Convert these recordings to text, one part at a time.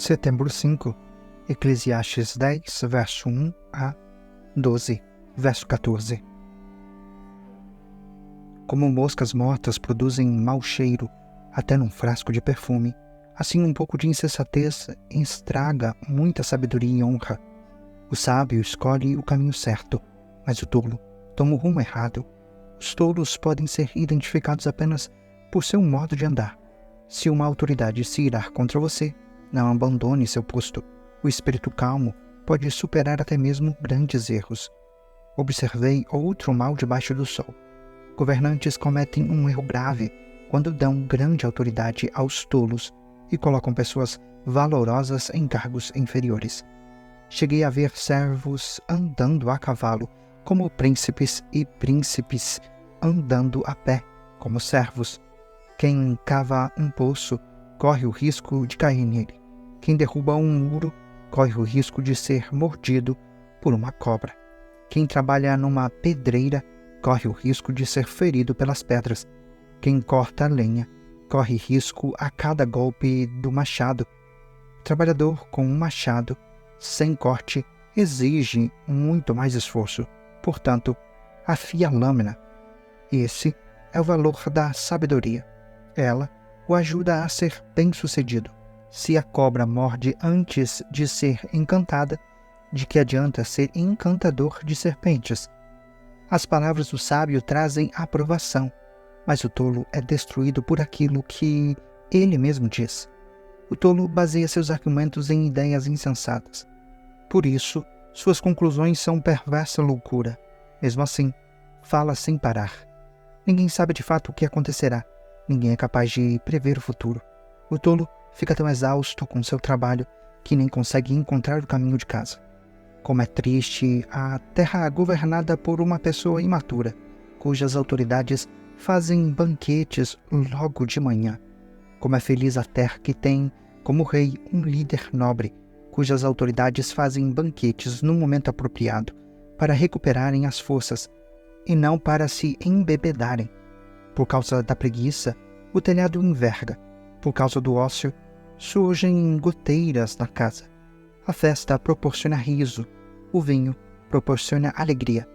Setembro 5, Eclesiastes 10, verso 1 a 12, verso 14. Como moscas mortas produzem mau cheiro até num frasco de perfume, assim um pouco de insensatez estraga muita sabedoria e honra. O sábio escolhe o caminho certo, mas o tolo toma o rumo errado. Os tolos podem ser identificados apenas por seu modo de andar. Se uma autoridade se irar contra você, não abandone seu posto. O espírito calmo pode superar até mesmo grandes erros. Observei outro mal debaixo do sol. Governantes cometem um erro grave quando dão grande autoridade aos tolos e colocam pessoas valorosas em cargos inferiores. Cheguei a ver servos andando a cavalo como príncipes e príncipes andando a pé como servos. Quem cava um poço corre o risco de cair nele. Quem derruba um muro corre o risco de ser mordido por uma cobra. Quem trabalha numa pedreira corre o risco de ser ferido pelas pedras. Quem corta a lenha corre risco a cada golpe do machado. O trabalhador com um machado sem corte exige muito mais esforço. Portanto, afia a lâmina. Esse é o valor da sabedoria. Ela o ajuda a ser bem-sucedido. Se a cobra morde antes de ser encantada, de que adianta ser encantador de serpentes? As palavras do sábio trazem aprovação, mas o tolo é destruído por aquilo que ele mesmo diz. O tolo baseia seus argumentos em ideias insensatas. Por isso, suas conclusões são perversa loucura. Mesmo assim, fala sem parar. Ninguém sabe de fato o que acontecerá. Ninguém é capaz de prever o futuro. O tolo fica tão exausto com seu trabalho que nem consegue encontrar o caminho de casa. Como é triste a terra governada por uma pessoa imatura, cujas autoridades fazem banquetes logo de manhã. Como é feliz a terra que tem como rei um líder nobre, cujas autoridades fazem banquetes no momento apropriado, para recuperarem as forças e não para se embebedarem. Por causa da preguiça, o telhado enverga. Por causa do ócio, surgem goteiras na casa. A festa proporciona riso, o vinho proporciona alegria,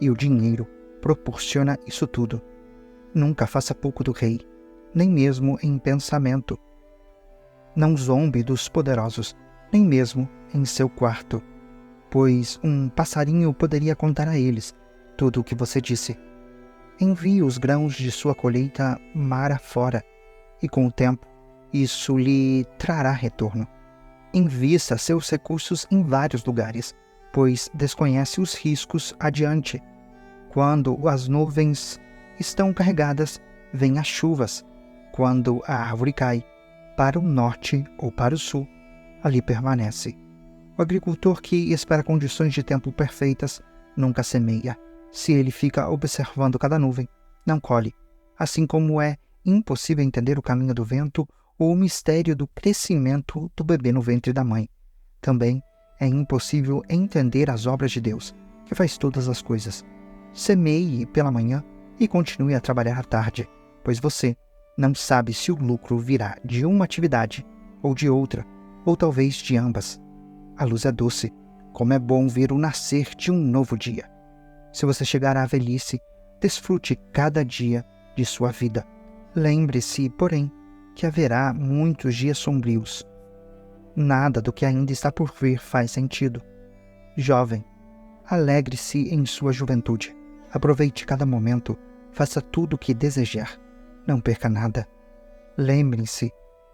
e o dinheiro proporciona isso tudo. Nunca faça pouco do rei, nem mesmo em pensamento. Não zombe dos poderosos, nem mesmo em seu quarto, pois um passarinho poderia contar a eles tudo o que você disse. Envie os grãos de sua colheita mar afora, e com o tempo isso lhe trará retorno. Invista seus recursos em vários lugares, pois desconhece os riscos adiante. Quando as nuvens estão carregadas, vêm as chuvas. Quando a árvore cai, para o norte ou para o sul, ali permanece. O agricultor que espera condições de tempo perfeitas nunca semeia. Se ele fica observando cada nuvem, não colhe. Assim como é impossível entender o caminho do vento ou o mistério do crescimento do bebê no ventre da mãe, também é impossível entender as obras de Deus, que faz todas as coisas. Semeie pela manhã e continue a trabalhar à tarde, pois você não sabe se o lucro virá de uma atividade ou de outra, ou talvez de ambas. A luz é doce, como é bom ver o nascer de um novo dia. Se você chegar à velhice, desfrute cada dia de sua vida. Lembre-se, porém, que haverá muitos dias sombrios. Nada do que ainda está por vir faz sentido. Jovem, alegre-se em sua juventude. Aproveite cada momento, faça tudo o que desejar. Não perca nada. Lembre-se,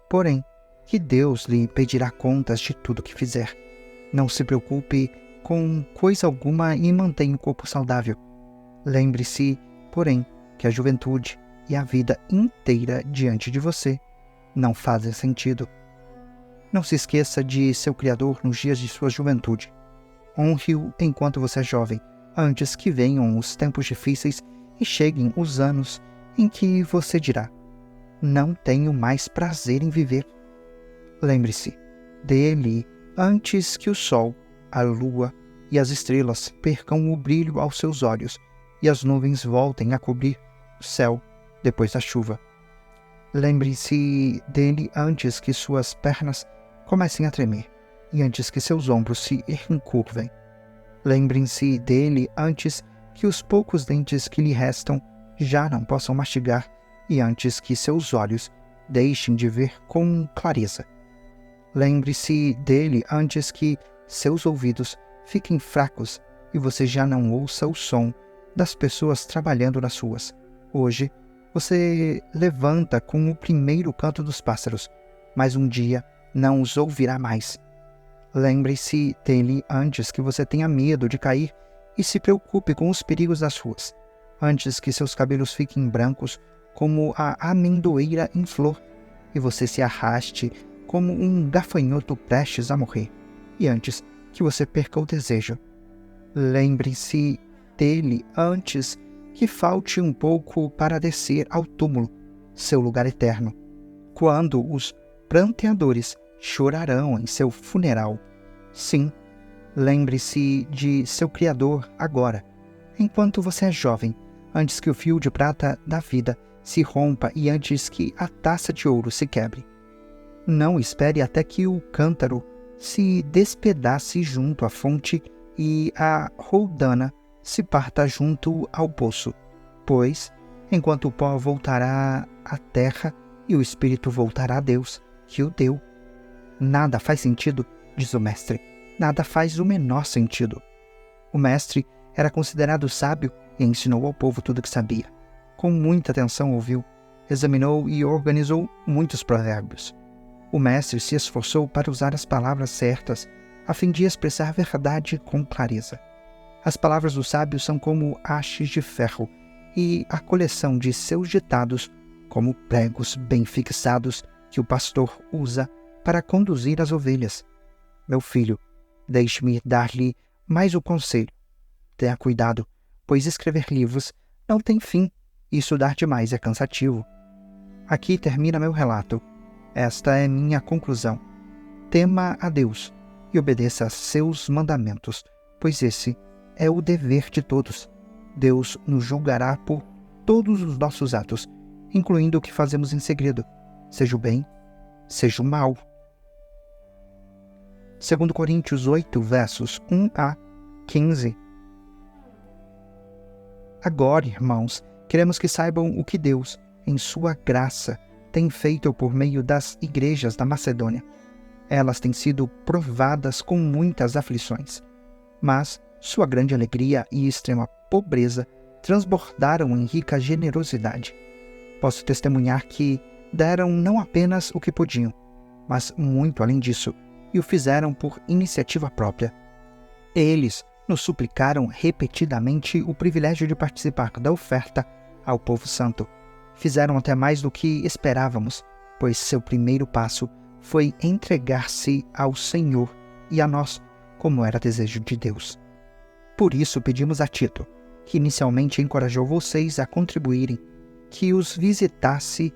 porém, que Deus lhe pedirá contas de tudo que fizer. Não se preocupe com coisa alguma e mantenha o corpo saudável. Lembre-se, porém, que a juventude e a vida inteira diante de você não fazem sentido. Não se esqueça de seu Criador nos dias de sua juventude. Honre-o enquanto você é jovem, antes que venham os tempos difíceis e cheguem os anos em que você dirá: não tenho mais prazer em viver. Lembre-se dele antes que o sol, a lua e as estrelas percam o brilho aos seus olhos e as nuvens voltem a cobrir o céu depois da chuva. Lembre-se dele antes que suas pernas comecem a tremer, e antes que seus ombros se encurvem. Lembrem-se dele antes que os poucos dentes que lhe restam já não possam mastigar e antes que seus olhos deixem de ver com clareza. Lembre-se dele antes que seus ouvidos fiquem fracos e você já não ouça o som das pessoas trabalhando nas ruas. Hoje, você levanta com o primeiro canto dos pássaros, mas um dia não os ouvirá mais. Lembre-se dele antes que você tenha medo de cair e se preocupe com os perigos das ruas, antes que seus cabelos fiquem brancos como a amendoeira em flor e você se arraste como um gafanhoto prestes a morrer, e antes que você perca o desejo. Lembre-se dele antes que falte um pouco para descer ao túmulo, seu lugar eterno, quando os pranteadores chorarão em seu funeral. Sim, lembre-se de seu Criador agora, enquanto você é jovem, antes que o fio de prata da vida se rompa e antes que a taça de ouro se quebre. Não espere até que o cântaro se despedace junto à fonte e a roldana se parta junto ao poço, pois, enquanto o pó voltará à terra e o espírito voltará a Deus, que o deu. Nada faz sentido, diz o mestre. Nada faz o menor sentido. O mestre era considerado sábio e ensinou ao povo tudo o que sabia. Com muita atenção ouviu, examinou e organizou muitos provérbios. O mestre se esforçou para usar as palavras certas, a fim de expressar verdade com clareza. As palavras do sábio são como hastes de ferro, e a coleção de seus ditados como pregos bem fixados que o pastor usa para conduzir as ovelhas. Meu filho, deixe-me dar-lhe mais um conselho. Tenha cuidado, pois escrever livros não tem fim, e estudar demais é cansativo. Aqui termina meu relato. Esta é minha conclusão. Tema a Deus e obedeça a seus mandamentos, pois esse é o dever de todos. Deus nos julgará por todos os nossos atos, incluindo o que fazemos em segredo, seja o bem, seja o mal. 2 Coríntios 8, versos 1 a 15. Agora, irmãos, queremos que saibam o que Deus, em sua graça, tem feito por meio das igrejas da Macedônia. Elas têm sido provadas com muitas aflições, mas sua grande alegria e extrema pobreza transbordaram em rica generosidade. Posso testemunhar que deram não apenas o que podiam, mas muito além disso, e o fizeram por iniciativa própria. Eles nos suplicaram repetidamente o privilégio de participar da oferta ao povo santo. Fizeram até mais do que esperávamos, pois seu primeiro passo foi entregar-se ao Senhor e a nós, como era desejo de Deus. Por isso pedimos a Tito, que inicialmente encorajou vocês a contribuírem, que os visitasse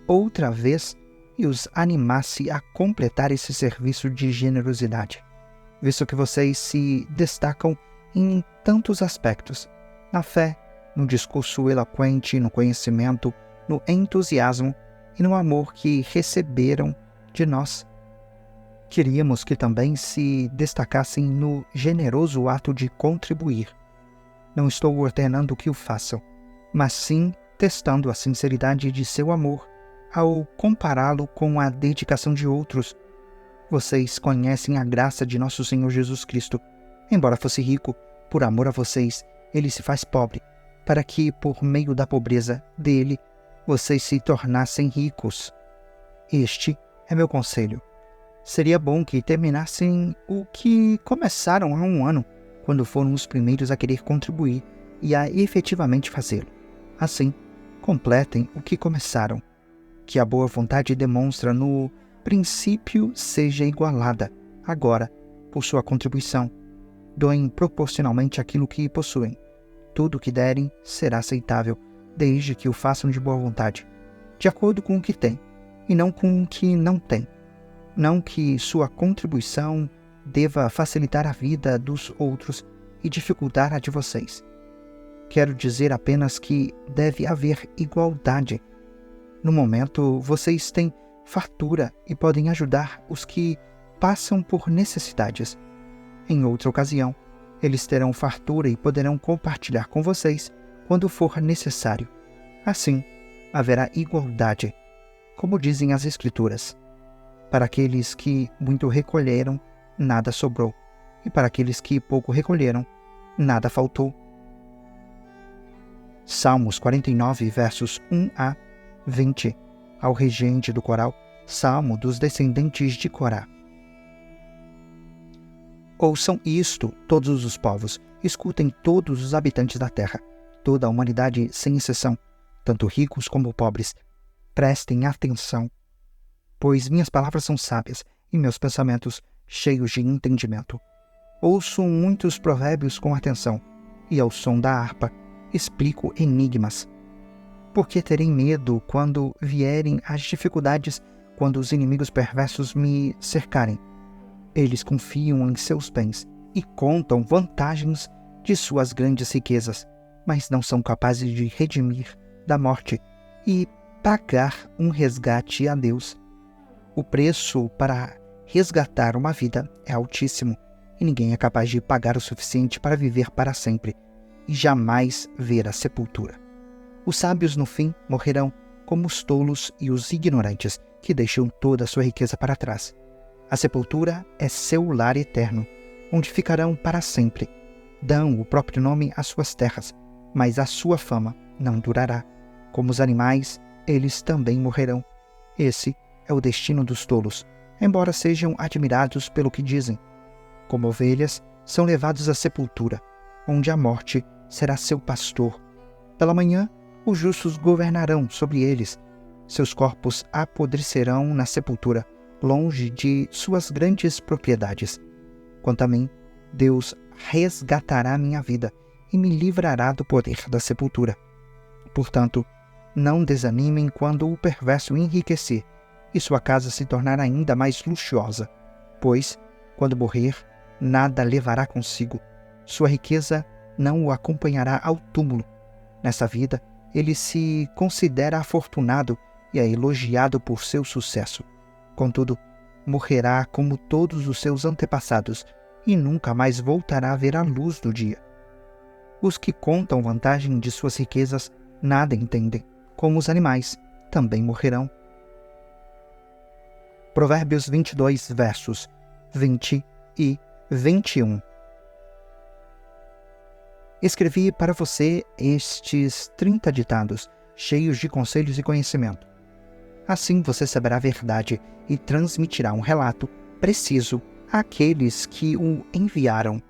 outra vez e os animasse a completar esse serviço de generosidade, visto que vocês se destacam em tantos aspectos, na fé, no discurso eloquente, no conhecimento, no entusiasmo e no amor que receberam de nós. Queríamos que também se destacassem no generoso ato de contribuir. Não estou ordenando que o façam, mas sim testando a sinceridade de seu amor ao compará-lo com a dedicação de outros. Vocês conhecem a graça de nosso Senhor Jesus Cristo. Embora fosse rico, por amor a vocês, ele se faz pobre, para que, por meio da pobreza dele, vocês se tornassem ricos. Este é meu conselho. Seria bom que terminassem o que começaram há um ano, quando foram os primeiros a querer contribuir e a efetivamente fazê-lo. Assim, completem o que começaram. Que a boa vontade demonstra no princípio seja igualada, agora, por sua contribuição. Doem proporcionalmente aquilo que possuem. Tudo o que derem será aceitável, desde que o façam de boa vontade, de acordo com o que têm, e não com o que não têm. Não que sua contribuição deva facilitar a vida dos outros e dificultar a de vocês. Quero dizer apenas que deve haver igualdade. No momento, vocês têm fartura e podem ajudar os que passam por necessidades. Em outra ocasião, eles terão fartura e poderão compartilhar com vocês quando for necessário. Assim, haverá igualdade, como dizem as Escrituras. Para aqueles que muito recolheram, nada sobrou, e para aqueles que pouco recolheram, nada faltou. Salmos 49, versos 1 a 20. Ao regente do coral, Salmo dos descendentes de Corá. Ouçam isto, todos os povos, escutem todos os habitantes da terra, toda a humanidade sem exceção, tanto ricos como pobres. Prestem atenção, pois minhas palavras são sábias e meus pensamentos cheios de entendimento. Ouço muitos provérbios com atenção, e ao som da harpa explico enigmas. Porque terei medo quando vierem as dificuldades, quando os inimigos perversos me cercarem. Eles confiam em seus bens e contam vantagens de suas grandes riquezas, mas não são capazes de redimir da morte e pagar um resgate a Deus. O preço para resgatar uma vida é altíssimo, e ninguém é capaz de pagar o suficiente para viver para sempre e jamais ver a sepultura. Os sábios, no fim, morrerão como os tolos e os ignorantes, que deixam toda a sua riqueza para trás. A sepultura é seu lar eterno, onde ficarão para sempre. Dão o próprio nome às suas terras, mas a sua fama não durará. Como os animais, eles também morrerão. Esse é o destino dos tolos, embora sejam admirados pelo que dizem. Como ovelhas, são levados à sepultura, onde a morte será seu pastor. Pela manhã, os justos governarão sobre eles. Seus corpos apodrecerão na sepultura, longe de suas grandes propriedades. Quanto a mim, Deus resgatará minha vida e me livrará do poder da sepultura. Portanto, não desanimem quando o perverso enriquecer e sua casa se tornar ainda mais luxuosa, pois, quando morrer, nada levará consigo. Sua riqueza não o acompanhará ao túmulo. Nessa vida, ele se considera afortunado e é elogiado por seu sucesso. Contudo, morrerá como todos os seus antepassados e nunca mais voltará a ver a luz do dia. Os que contam vantagem de suas riquezas nada entendem. Como os animais, também morrerão. Provérbios 22, versos 20 e 21. Escrevi para você estes 30 ditados, cheios de conselhos e conhecimento. Assim você saberá a verdade e transmitirá um relato preciso àqueles que o enviaram.